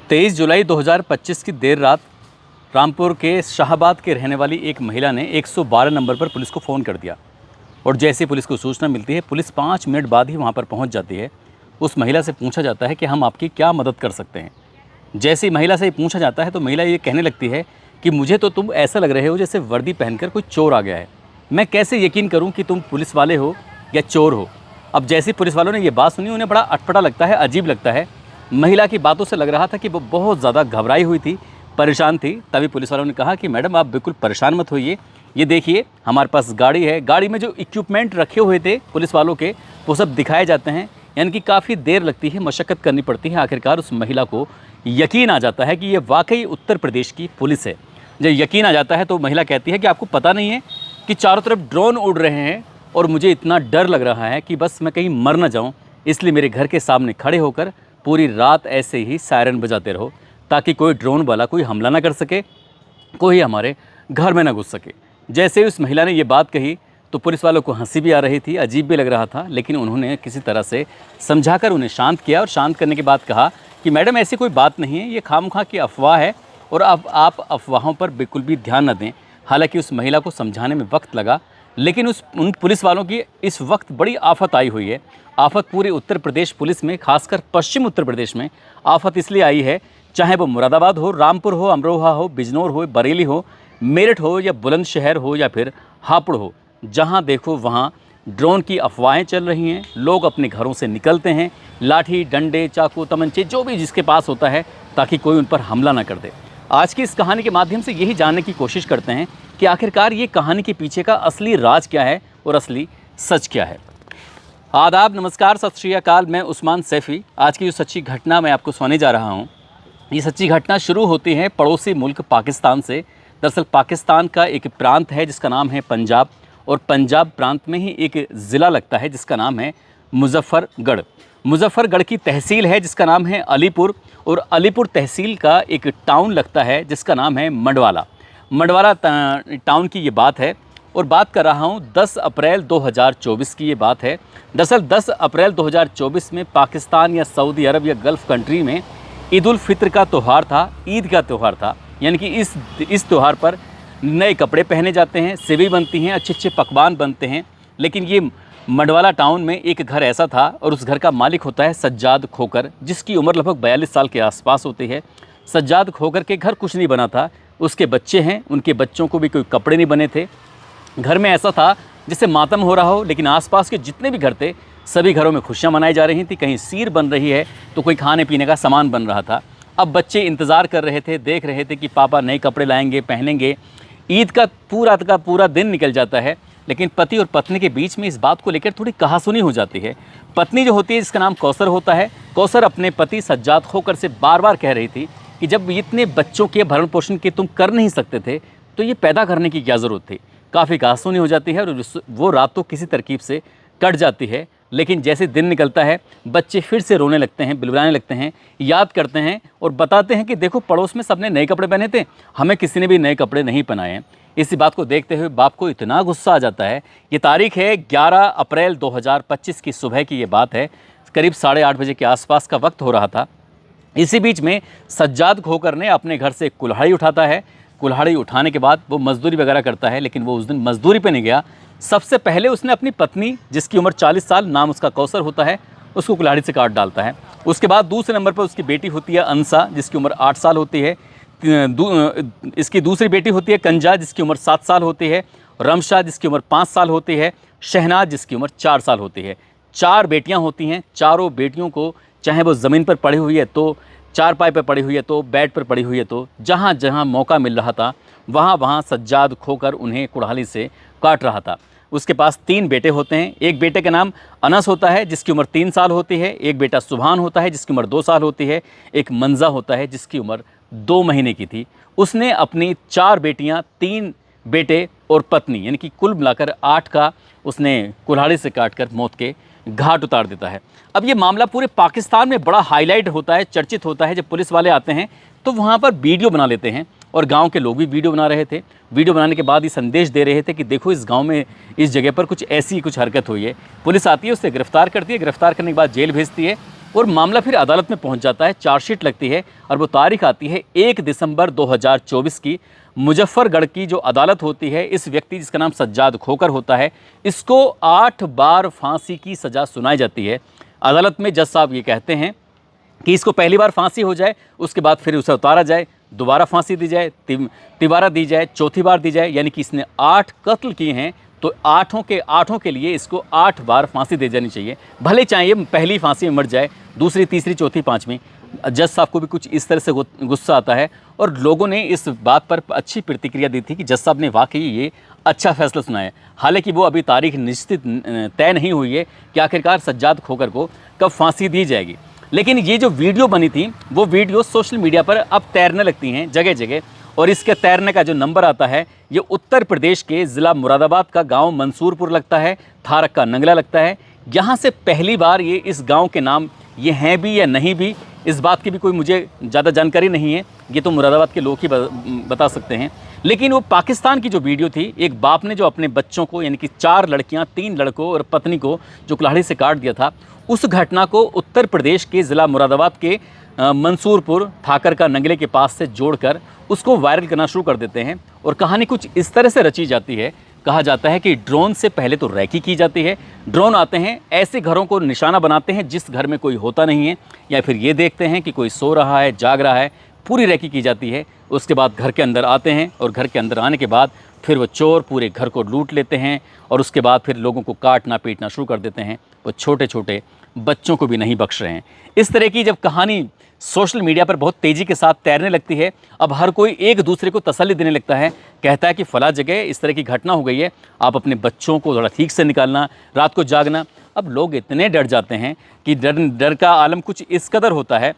23 जुलाई 2025 की देर रात रामपुर के शाहाबाद के रहने वाली एक महिला ने 112 नंबर पर पुलिस को फ़ोन कर दिया और जैसे ही पुलिस को सूचना मिलती है, पुलिस 5 मिनट बाद ही वहां पर पहुंच जाती है। उस महिला से पूछा जाता है कि हम आपकी क्या मदद कर सकते हैं। जैसे ही महिला से पूछा जाता है तो महिला ये कहने लगती है कि मुझे तो तुम ऐसा लग रहे हो जैसे वर्दी पहनकर कोई चोर आ गया है। मैं कैसे यकीन करूँ कि तुम पुलिस वाले हो या चोर हो। अब जैसे ही पुलिस वालों ने ये बात सुनी, उन्हें बड़ा अटपटा लगता है, अजीब लगता है। महिला की बातों से लग रहा था कि वो बहुत ज़्यादा घबराई हुई थी, परेशान थी। तभी पुलिस वालों ने कहा कि मैडम आप बिल्कुल परेशान मत होइए, ये देखिए हमारे पास गाड़ी है, गाड़ी में जो इक्विपमेंट रखे हुए थे पुलिस वालों के वो सब दिखाए जाते हैं। यानी कि काफ़ी देर लगती है, मशक्क़त करनी पड़ती है, आखिरकार उस महिला को यकीन आ जाता है कि ये वाकई उत्तर प्रदेश की पुलिस है। जब यकीन आ जाता है तो महिला कहती है कि आपको पता नहीं है कि चारों तरफ ड्रोन उड़ रहे हैं और मुझे इतना डर लग रहा है कि बस मैं कहीं मर ना जाऊँ, इसलिए मेरे घर के सामने खड़े होकर पूरी रात ऐसे ही सायरन बजाते रहो ताकि कोई ड्रोन वाला कोई हमला ना कर सके, कोई हमारे घर में ना घुस सके। जैसे ही उस महिला ने ये बात कही तो पुलिस वालों को हंसी भी आ रही थी, अजीब भी लग रहा था, लेकिन उन्होंने किसी तरह से समझाकर उन्हें शांत किया और शांत करने के बाद कहा कि मैडम ऐसी कोई बात नहीं है, ये खामखा की अफवाह है और अब आप अफवाहों पर बिल्कुल भी ध्यान न दें। हालांकि उस महिला को समझाने में वक्त लगा, लेकिन उन पुलिस वालों की इस वक्त बड़ी आफत आई हुई है। आफत पूरे उत्तर प्रदेश पुलिस में, खासकर पश्चिम उत्तर प्रदेश में आफत इसलिए आई है, चाहे वो मुरादाबाद हो, रामपुर हो, अमरोहा हो, बिजनौर हो, बरेली हो, मेरठ हो या बुलंदशहर हो या फिर हापुड़ हो, जहां देखो वहां ड्रोन की अफवाहें चल रही हैं। लोग अपने घरों से निकलते हैं, लाठी, डंडे, चाकू, तमंचे जो भी जिसके पास होता है, ताकि कोई उन पर हमला ना कर दे। आज की इस कहानी के माध्यम से यही जानने की कोशिश करते हैं कि आखिरकार ये कहानी के पीछे का असली राज क्या है और असली सच क्या है। आदाब, नमस्कार, सत श्री अकाल। मैं उस्मान सैफ़ी। आज की जो सच्ची घटना मैं आपको सुनाने जा रहा हूँ, ये सच्ची घटना शुरू होती है पड़ोसी मुल्क पाकिस्तान से। दरअसल पाकिस्तान का एक प्रांत है जिसका नाम है पंजाब, और पंजाब प्रांत में ही एक ज़िला लगता है जिसका नाम है मुजफ्फरगढ़। मुजफ्फरगढ़ की तहसील है जिसका नाम है अलीपुर, और अलीपुर तहसील का एक टाउन लगता है जिसका नाम है मंडवाला। मंडवाला टाउन की ये बात है और बात कर रहा हूँ 10 अप्रैल 2024 की ये बात है। दरअसल 10 अप्रैल 2024 में पाकिस्तान या सऊदी अरब या गल्फ़ कंट्री में ईद उल फित्र का त्यौहार था, ईद का त्यौहार था। यानी कि इस त्यौहार पर नए कपड़े पहने जाते हैं, सेवी बनती हैं, अच्छे अच्छे पकवान बनते हैं। लेकिन ये मंडवाला टाउन में एक घर ऐसा था और उस घर का मालिक होता है सज्जाद खोकर, जिसकी उम्र लगभग 42 साल के आसपास होती है। सज्जाद खोकर के घर कुछ नहीं बना था, उसके बच्चे हैं, उनके बच्चों को भी कोई कपड़े नहीं बने थे। घर में ऐसा था जिससे मातम हो रहा हो, लेकिन आसपास के जितने भी घर थे सभी घरों में खुशियाँ मनाई जा रही थी। कहीं सीर बन रही है तो कोई खाने पीने का सामान बन रहा था। अब बच्चे इंतज़ार कर रहे थे, देख रहे थे कि पापा नए कपड़े लाएंगे, पहनेंगे। ईद का पूरा दिन निकल जाता है, लेकिन पति और पत्नी के बीच में इस बात को लेकर थोड़ी कहासुनी हो जाती है। पत्नी जो होती है, जिसका नाम कौसर होता है, कौसर अपने पति सज्जाद खोकर से बार बार कह रही थी कि जब इतने बच्चों के भरण पोषण के तुम कर नहीं सकते थे तो ये पैदा करने की क्या ज़रूरत थी। काफ़ी कहासुनी हो जाती है और वो रात तो किसी तरकीब से कट जाती है। लेकिन जैसे दिन निकलता है बच्चे फिर से रोने लगते हैं, बिलबिलाने लगते हैं, याद करते हैं और बताते हैं कि देखो पड़ोस में सबने नए कपड़े पहने थे, हमें किसी ने भी नए कपड़े नहीं पहनाए हैं। इसी बात को देखते हुए बाप को इतना गुस्सा आ जाता है। ये तारीख है 11 अप्रैल 2025 की सुबह की ये बात है। करीब 8:30 बजे के आसपास का वक्त हो रहा था। इसी बीच में सज्जाद खोकर ने अपने घर से कुल्हाड़ी उठाता है। कुल्हाड़ी उठाने के बाद वो मजदूरी वगैरह करता है, लेकिन वो उस दिन मजदूरी पे नहीं गया। सबसे पहले उसने अपनी पत्नी, जिसकी उम्र 40 साल, नाम उसका कौसर होता है, उसको कुल्हाड़ी से काट डालता है। उसके बाद दूसरे नंबर पर उसकी बेटी होती है अंसा, जिसकी उम्र 8 साल होती है। इसकी दूसरी बेटी होती है कंजा, जिसकी उम्र 7 साल होती है। रमशा, जिसकी उम्र 5 साल होती है। शहनाज, जिसकी उम्र 4 साल होती है। 4 बेटियां होती हैं। चारों बेटियों को, चाहे वो ज़मीन पर पड़ी हुई है तो, चारपाई पर पड़ी हुई है तो, बेड पर पड़ी हुई है तो, जहाँ जहाँ मौका मिल रहा था वहाँ सज्जाद खोकर उन्हें कुल्हाड़ी से काट रहा था। उसके पास 3 बेटे होते हैं। एक बेटे का नाम अनस होता है, जिसकी उम्र 3 साल होती है। एक बेटा सुभान होता है, जिसकी उम्र 2 साल होती है। एक मंजा होता है, जिसकी उम्र 2 महीने की थी। उसने अपनी 4 बेटियां, 3 बेटे और पत्नी, यानी कि कुल मिलाकर 8 का उसने कुल्हाड़ी से काटकर मौत के घाट उतार देता है। अब ये मामला पूरे पाकिस्तान में बड़ा हाईलाइट होता है, चर्चित होता है। जब पुलिस वाले आते हैं तो वहाँ पर वीडियो बना लेते हैं और गांव के लोग भी वीडियो बना रहे थे। वीडियो बनाने के बाद ये संदेश दे रहे थे कि देखो इस गांव में, इस जगह पर कुछ ऐसी कुछ हरकत हुई है। पुलिस आती है, उससे गिरफ्तार करती है। गिरफ्तार करने के बाद जेल भेजती है। और मामला फिर अदालत में पहुंच जाता है, चार्जशीट लगती है और वो तारीख आती है 1 दिसंबर 2024 की। मुजफ्फरगढ़ की जो अदालत होती है, इस व्यक्ति जिसका नाम सज्जाद खोकर होता है, इसको 8 बार फांसी की सज़ा सुनाई जाती है। अदालत में जज साहब ये कहते हैं कि इसको पहली बार फांसी हो जाए, उसके बाद फिर उसे उतारा जाए, दोबारा फांसी दी जाए, तिबारा दी जाए, चौथी बार दी जाए, यानी कि इसने 8 कत्ल किए हैं तो आठों के लिए इसको 8 बार फांसी दे जानी चाहिए। भले चाहे ये पहली फांसी में मर जाए, दूसरी, तीसरी, चौथी, पाँचवीं। जज साहब को भी कुछ इस तरह से गुस्सा आता है और लोगों ने इस बात पर अच्छी प्रतिक्रिया दी थी कि जज साहब ने वाकई ये अच्छा फैसला सुनाया। हालांकि वो अभी तारीख निश्चित तय नहीं हुई है कि आखिरकार सज्जाद खोकर को कब फांसी दी जाएगी। लेकिन ये जो वीडियो बनी थी, वो वीडियो सोशल मीडिया पर अब तैरने लगती हैं जगह जगह, और इसके तैरने का जो नंबर आता है, ये उत्तर प्रदेश के ज़िला मुरादाबाद का गांव मंसूरपुर लगता है, थारक का नंगला लगता है। यहाँ से पहली बार ये इस गांव के नाम ये हैं भी या नहीं भी, इस बात की भी कोई मुझे ज़्यादा जानकारी नहीं है, ये तो मुरादाबाद के लोग ही बता सकते हैं। लेकिन वो पाकिस्तान की जो वीडियो थी, एक बाप ने जो अपने बच्चों को, यानी कि 4 लड़कियां, 3 लड़कों और पत्नी को जो कुल्हाड़ी से काट दिया था, उस घटना को उत्तर प्रदेश के ज़िला मुरादाबाद के मंसूरपुर ठाकर का नंगले के पास से जोड़कर उसको वायरल करना शुरू कर देते हैं। और कहानी कुछ इस तरह से रची जाती है, कहा जाता है कि ड्रोन से पहले तो रैकी की जाती है। ड्रोन आते हैं, ऐसे घरों को निशाना बनाते हैं जिस घर में कोई होता नहीं है, या फिर ये देखते हैं कि कोई सो रहा है, जाग रहा है, पूरी रैकी की जाती है। उसके बाद घर के अंदर आते हैं और घर के अंदर आने के बाद फिर वो चोर पूरे घर को लूट लेते हैं और उसके बाद फिर लोगों को काटना पीटना शुरू कर देते हैं। वो छोटे छोटे बच्चों को भी नहीं बख्श रहे हैं। इस तरह की जब कहानी सोशल मीडिया पर बहुत तेज़ी के साथ तैरने लगती है, अब हर कोई एक दूसरे को तसल्ली देने लगता है, कहता है कि फ़ला जगह इस तरह की घटना हो गई है, आप अपने बच्चों को थोड़ा ठीक से निकालना, रात को जागना। अब लोग इतने डर जाते हैं कि डर का आलम कुछ इस कदर होता है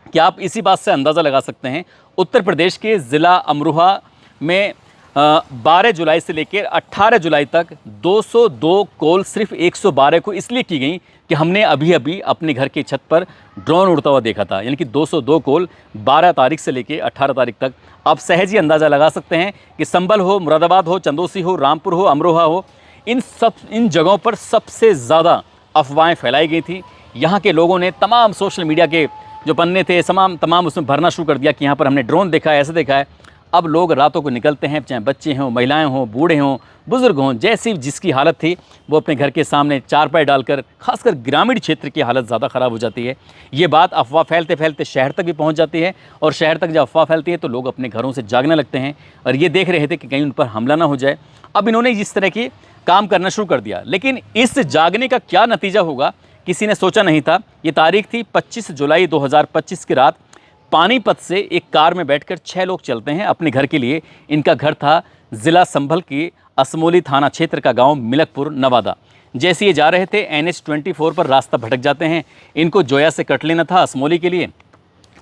कि आप इसी बात से अंदाज़ा लगा सकते हैं। उत्तर प्रदेश के ज़िला अमरोहा में 12 जुलाई से लेकर 18 जुलाई तक 202 कॉल सिर्फ 112 को इसलिए की गई कि हमने अभी अभी अपने घर की छत पर ड्रोन उड़ता हुआ देखा था। यानी कि 202 कॉल 12 तारीख से लेकर 18 तारीख तक। आप सहज ही अंदाज़ा लगा सकते हैं कि संभल हो, मुरादाबाद हो, चंदौसी हो, रामपुर हो, अमरोहा हो, इन जगहों पर सबसे ज़्यादा अफवाहें फैलाई गई थी। यहाँ के लोगों ने तमाम सोशल मीडिया के जो पन्ने थे तमाम उसमें भरना शुरू कर दिया कि यहाँ पर हमने ड्रोन देखा है, ऐसे देखा है। अब लोग रातों को निकलते हैं, चाहे बच्चे हों, महिलाएं हों, बूढ़े हों, बुज़ुर्ग हों, जैसी जिसकी हालत थी वो अपने घर के सामने चारपाई डालकर, खासकर ग्रामीण क्षेत्र की हालत ज़्यादा ख़राब हो जाती है। ये बात अफवाह फैलते फैलते शहर तक भी पहुंच जाती है और शहर तक जब अफवाह फैलती है तो लोग अपने घरों से जागने लगते हैं और ये देख रहे थे कि कहीं उन पर हमला ना हो जाए। अब इन्होंने इस तरह के काम करना शुरू कर दिया, लेकिन इस जागने का क्या नतीजा होगा किसी ने सोचा नहीं था। ये तारीख थी 25 जुलाई 2025 की रात। पानीपत से एक कार में बैठकर 6 लोग चलते हैं अपने घर के लिए। इनका घर था ज़िला संभल के असमोली थाना क्षेत्र का गांव मिलकपुर, नवादा। जैसे ये जा रहे थे NH 24 पर रास्ता भटक जाते हैं। इनको जोया से कट लेना था असमोली के लिए,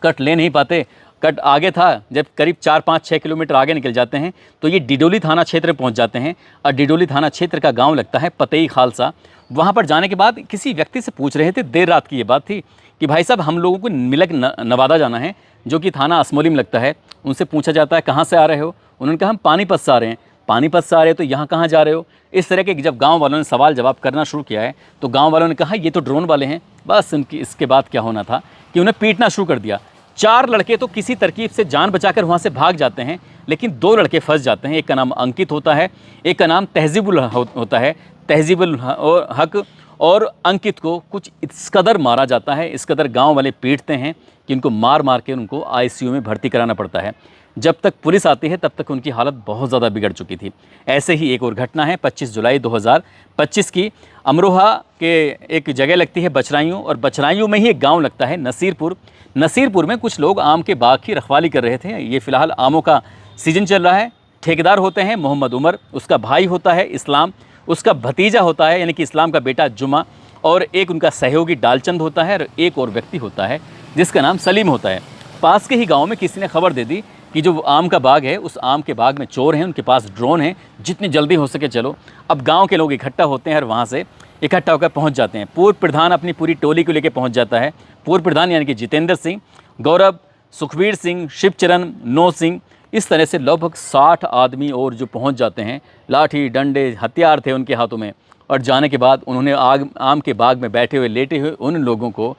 कट ले नहीं पाते। कट आगे था, जब करीब 4-5-6 किलोमीटर आगे निकल जाते हैं तो ये डिडोली थाना क्षेत्र में पहुंच जाते हैं। और डिडोली थाना क्षेत्र का गांव लगता है पतई खालसा। वहां पर जाने के बाद किसी व्यक्ति से पूछ रहे थे, देर रात की ये बात थी, कि भाई साहब हम लोगों को मिलक नवादा जाना है, जो कि थाना असमोली में लगता है। उनसे पूछा जाता है कहाँ से आ रहे हो? उन्होंने कहा हम पानीपत से आ रहे हैं। पानीपत से आ रहे हो तो यहाँ कहाँ जा रहे हो? इस तरह के जब गांव वालों ने सवाल जवाब करना शुरू किया है तो गांव वालों ने कहा ये तो ड्रोन वाले हैं। बस उनकी इसके बाद क्या होना था कि उन्हें पीटना शुरू कर दिया। 4 लड़के तो किसी तरकीब से जान बचाकर वहाँ से भाग जाते हैं, लेकिन 2 लड़के फंस जाते हैं। एक का नाम अंकित होता है, एक का नाम तहजीबुल होता है। तहजीबुल हक और अंकित को कुछ इस कदर मारा जाता है, इस कदर गांव वाले पीटते हैं कि उनको मार मार के उनको ICU में भर्ती कराना पड़ता है। जब तक पुलिस आती है तब तक उनकी हालत बहुत ज़्यादा बिगड़ चुकी थी। ऐसे ही एक और घटना है 25 जुलाई 2025 की। अमरोहा के एक जगह लगती है बचराइयों, और बचराइयों में ही एक गांव लगता है नसीरपुर। नसीरपुर में कुछ लोग आम के बाग की रखवाली कर रहे थे। ये फ़िलहाल आमों का सीज़न चल रहा है। ठेकेदार होते हैं मोहम्मद उमर, उसका भाई होता है इस्लाम, उसका भतीजा होता है यानी कि इस्लाम का बेटा जुमा, और एक उनका सहयोगी डालचंद होता है, और एक और व्यक्ति होता है जिसका नाम सलीम होता है। पास के ही गांव में किसी ने खबर दे दी कि जो आम का बाग है उस आम के बाग में चोर हैं, उनके पास ड्रोन है, जितनी जल्दी हो सके चलो। अब गांव के लोग इकट्ठा होते हैं और वहाँ से इकट्ठा होकर पहुँच जाते हैं। पूर्व प्रधान अपनी पूरी टोली को लेकर पहुँच जाता है। पूर्व प्रधान यानी कि जितेंद्र सिंह, गौरव, सुखबीर सिंह, शिवचरण, नो सिंह, इस तरह से लगभग 60 आदमी और जो पहुंच जाते हैं। लाठी डंडे हथियार थे उनके हाथों में, और जाने के बाद उन्होंने आम के बाग में बैठे हुए लेटे हुए उन लोगों को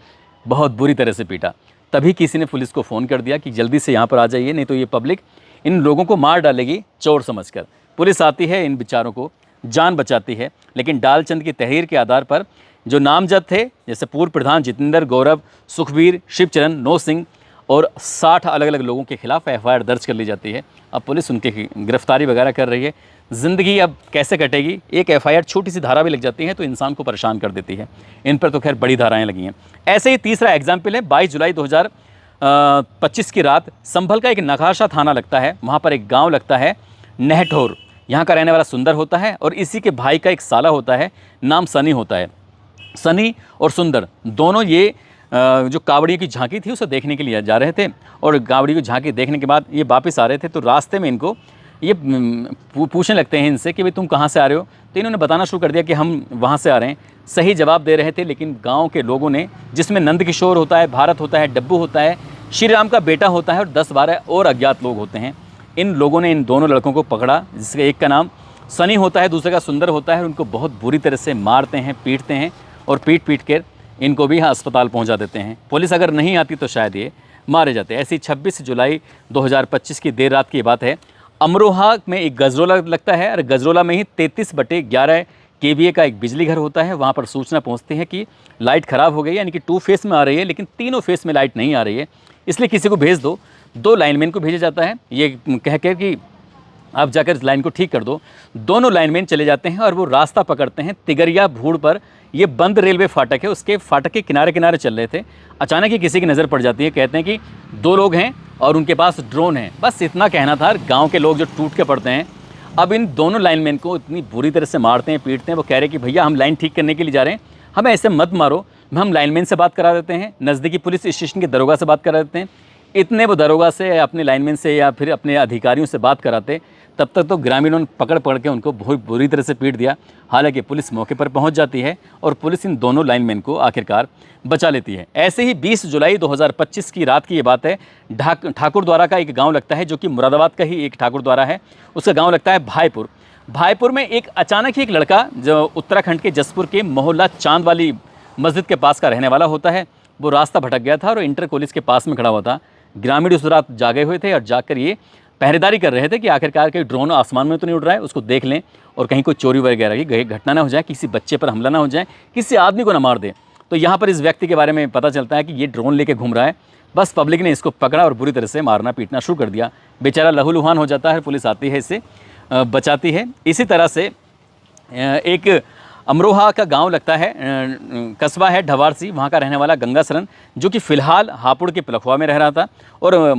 बहुत बुरी तरह से पीटा। तभी किसी ने पुलिस को फ़ोन कर दिया कि जल्दी से यहाँ पर आ जाइए, नहीं तो ये पब्लिक इन लोगों को मार डालेगी चोर समझकर। पुलिस आती है, इन बेचारों को जान बचाती है, लेकिन डालचंद की तहरीर के आधार पर जो नामजद थे, जैसे पूर्व प्रधान जितेंद्र, गौरव, सुखबीर, शिवचरण, नो सिंह और 60 अलग अलग लोगों के खिलाफ एफआईआर दर्ज कर ली जाती है। अब पुलिस उनकी गिरफ्तारी वगैरह कर रही है। ज़िंदगी अब कैसे कटेगी, एक एफआईआर छोटी सी धारा भी लग जाती है तो इंसान को परेशान कर देती है। इन पर तो खैर बड़ी धाराएं लगी हैं। ऐसे ही तीसरा एग्जाम्पल है 22 जुलाई 2025 की रात संभल का एक नकाशा थाना लगता है, वहाँ पर एक गाँव लगता है नहठोर। यहाँ का रहने वाला सुंदर होता है और इसी के भाई का एक साला होता है, नाम सनी होता है। सनी और सुंदर दोनों ये जो कावड़ी की झांकी थी उसे देखने के लिए जा रहे थे, और कावड़ी की झांकी देखने के बाद ये वापस आ रहे थे तो रास्ते में इनको ये पूछने लगते हैं इनसे कि भाई तुम कहाँ से आ रहे हो। तो इन्होंने बताना शुरू कर दिया कि हम वहाँ से आ रहे हैं। सही जवाब दे रहे थे, लेकिन गांव के लोगों ने, जिसमें नंदकिशोर होता है, भारत होता है, डब्बू होता है, श्री राम का बेटा होता है और 10-12 और अज्ञात लोग होते हैं, इन लोगों ने इन दोनों लड़कों को पकड़ा, जिसके एक का नाम सनी होता है, दूसरे का सुंदर होता है, और उनको बहुत बुरी तरह से मारते हैं, पीटते हैं और पीट कर इनको भी अस्पताल पहुंचा देते हैं। पुलिस अगर नहीं आती तो शायद ये मारे जाते। ऐसी 26 जुलाई 2025 की देर रात की बात है। अमरोहा में एक गजरोला लगता है और गजरोला में ही 33/11 केवीए का एक बिजली घर होता है। वहाँ पर सूचना पहुँचती है कि लाइट ख़राब हो गई, यानी कि 2 फेस में आ रही है लेकिन तीनों फेस में लाइट नहीं आ रही है, इसलिए किसी को भेज दो। 2 लाइनमैन को भेजा जाता है ये कह कर कि आप जाकर इस लाइन को ठीक कर दो। दोनों लाइनमैन चले जाते हैं और वो रास्ता पकड़ते हैं तिगरिया भूड़ पर। ये बंद रेलवे फाटक है, उसके फाटक के किनारे किनारे चल रहे थे। अचानक ही किसी की नज़र पड़ जाती है, कहते हैं कि 2 लोग हैं और उनके पास ड्रोन है। बस इतना कहना था। गांव के लोग जो टूट के पड़ते हैं। अब इन दोनों लाइनमैन को इतनी बुरी तरह से मारते हैं, पीटते हैं। वो कह रहे हैं कि भैया हम लाइन ठीक करने के लिए जा रहे हैं, हमें ऐसे मत मारो, हम लाइनमैन से बात करा देते हैं, नज़दीकी पुलिस स्टेशन के दरोगा से बात करा देते हैं। इतने वो दरोगा से, अपने लाइनमैन से या फिर अपने अधिकारियों से बात कराते, तब तक तो ग्रामीणों ने पकड़ के उनको बहुत बुरी तरह से पीट दिया। हालांकि पुलिस मौके पर पहुंच जाती है और पुलिस इन दोनों लाइनमैन को आखिरकार बचा लेती है। ऐसे ही 20 जुलाई 2025 की रात की ये बात है। ठाकुरद्वारा का एक गांव लगता है, जो कि मुरादाबाद का ही एक ठाकुरद्वारा है। उसका गांव लगता है भाईपुर। भाईपुर में एक अचानक ही एक लड़का, जो उत्तराखंड के जसपुर के मोहल्ला चांद वाली मस्जिद के पास का रहने वाला होता है, वो रास्ता भटक गया था और इंटर कॉलेज के पास में खड़ा हुआ था। ग्रामीण उस रात जागे हुए थे और जाकर ये पहरेदारी कर रहे थे कि आखिरकार कहीं ड्रोन आसमान में तो नहीं उड़ रहा है, उसको देख लें और कहीं कोई चोरी वगैरह की घटना ना हो जाए, किसी बच्चे पर हमला ना हो जाए, किसी आदमी को ना मार दे। तो यहाँ पर इस व्यक्ति के बारे में पता चलता है कि ये ड्रोन लेके घूम रहा है। बस पब्लिक ने इसको पकड़ा और बुरी तरह से मारना पीटना शुरू कर दिया। बेचारा लहूलुहान हो जाता है, पुलिस आती है, इसे बचाती है। इसी तरह से एक अमरोहा का गांव लगता है, कस्बा है ढवारसी, वहाँ का रहने वाला गंगा सरन, जो कि फ़िलहाल हापुड़ के पिलखवा में रह रहा था। और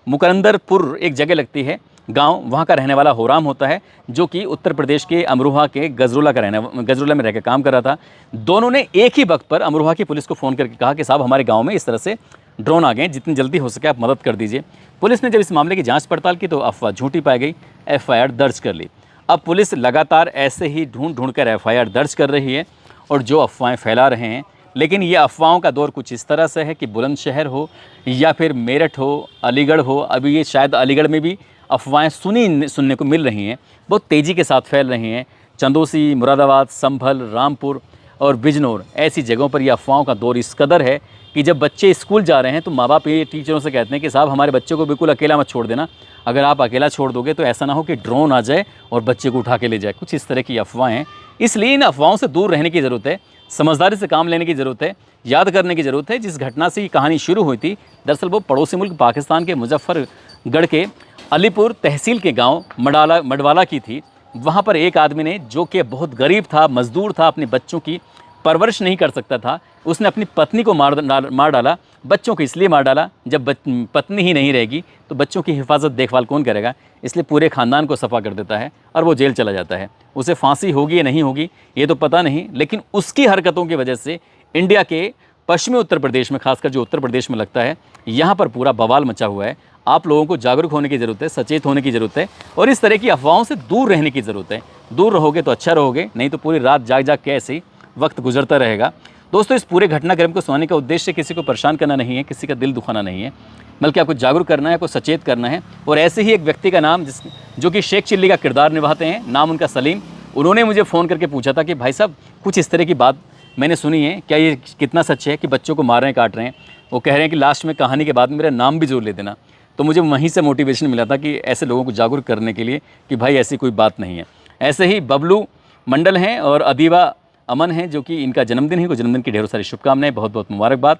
मुकंदरपुर एक जगह लगती है गांव, वहाँ का रहने वाला होराम होता है, जो कि उत्तर प्रदेश के अमरोहा के गजरोला में रहकर काम कर रहा था। दोनों ने एक ही वक्त पर अमरोहा की पुलिस को फ़ोन करके कहा कि साहब हमारे गाँव में इस तरह से ड्रोन आ गए, जितनी जल्दी हो सके आप मदद कर दीजिए। पुलिस ने जब इस मामले की जाँच पड़ताल की तो अफवाह झूठी पाई गई, एफआईआर दर्ज कर ली। अब पुलिस लगातार ऐसे ही ढूंढ कर एफआईआर दर्ज कर रही है और जो अफवाहें फैला रहे हैं। लेकिन ये अफवाहों का दौर कुछ इस तरह से है कि बुलंदशहर हो या फिर मेरठ हो, अलीगढ़ हो, अभी ये शायद अलीगढ़ में भी अफवाहें सुनने को मिल रही हैं, बहुत तेज़ी के साथ फैल रही हैं। चंदौसी, मुरादाबाद, संभल, रामपुर और बिजनौर, ऐसी जगहों पर ये अफवाहों का दौर इस कदर है कि जब बच्चे स्कूल जा रहे हैं तो माँ बाप ये टीचरों से कहते हैं कि साहब हमारे बच्चे को बिल्कुल अकेला मत छोड़ देना, अगर आप अकेला छोड़ दोगे तो ऐसा ना हो कि ड्रोन आ जाए और बच्चे को उठा के ले जाए। कुछ इस तरह की अफवाहें हैं, इसलिए इन अफवाहों से दूर रहने की ज़रूरत है, समझदारी से काम लेने की ज़रूरत है, याद करने की ज़रूरत है। जिस घटना से ये कहानी शुरू हुई थी, दरअसल वो पड़ोसी मुल्क पाकिस्तान के मुजफ्फरगढ़ के अलीपुर तहसील के गाँव मडवाला की थी। वहाँ पर एक आदमी ने, जो कि बहुत गरीब था, मजदूर था, अपने बच्चों की परवरिश नहीं कर सकता था, उसने अपनी पत्नी को मार डाला। बच्चों को इसलिए मार डाला, जब पत्नी ही नहीं रहेगी तो बच्चों की हिफाजत देखभाल कौन करेगा, इसलिए पूरे ख़ानदान को सफ़ा कर देता है और वो जेल चला जाता है। उसे फांसी होगी या नहीं होगी ये तो पता नहीं, लेकिन उसकी हरकतों की वजह से इंडिया के पश्चिमी उत्तर प्रदेश में, खासकर जो उत्तर प्रदेश में लगता है, यहाँ पर पूरा बवाल मचा हुआ है। आप लोगों को जागरूक होने की ज़रूरत है, सचेत होने की ज़रूरत है और इस तरह की अफवाहों से दूर रहने की ज़रूरत है। दूर रहोगे तो अच्छा रहोगे, नहीं तो पूरी रात जाग के ऐसे ही वक्त गुजरता रहेगा। दोस्तों, इस पूरे घटनाक्रम को सुनाने का उद्देश्य किसी को परेशान करना नहीं है, किसी का दिल दुखाना नहीं है, बल्कि आपको जागरूक करना है, आपको सचेत करना है। और ऐसे ही एक व्यक्ति का नाम जो कि शेख चिल्ली का किरदार निभाते हैं, नाम उनका सलीम, उन्होंने मुझे फ़ोन करके पूछा था कि भाई साहब कुछ इस तरह की बात मैंने सुनी है। क्या ये कितना सच है कि बच्चों को मार रहे हैं, काट रहे हैं? वो कह रहे हैं कि लास्ट में कहानी के बाद मेरा नाम भी जरूर ले देना। तो मुझे वहीं से मोटिवेशन मिला था कि ऐसे लोगों को जागरूक करने के लिए कि भाई ऐसी कोई बात नहीं है। ऐसे ही बबलू मंडल हैं और अदीबा अमन हैं, जो कि इनका जन्मदिन है। को जन्मदिन की ढेरों सारी शुभकामनाएं, बहुत बहुत मुबारकबाद।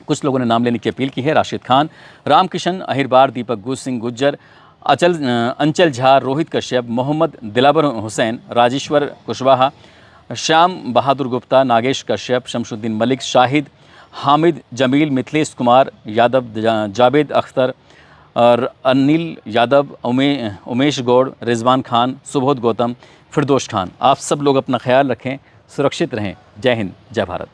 कुछ लोगों ने नाम लेने की अपील की है। राशिद खान, रामकिशन अहिरबार, दीपक गुज सिंह गुज्जर, अंचल झा, रोहित कश्यप, मोहम्मद दिलावर हुसैन, राजेश्वर कुशवाहा, श्याम बहादुर गुप्ता, नागेश कश्यप, शमशुद्दीन मलिक, शाहिद, हामिद जमील, मिथिलेश कुमार यादव, जावेद अख्तर और अनिल यादव, उमेश गौड़, रिजवान खान, सुबोध गौतम, फिरदोश खान। आप सब लोग अपना ख्याल रखें, सुरक्षित रहें। जय हिंद, जय भारत।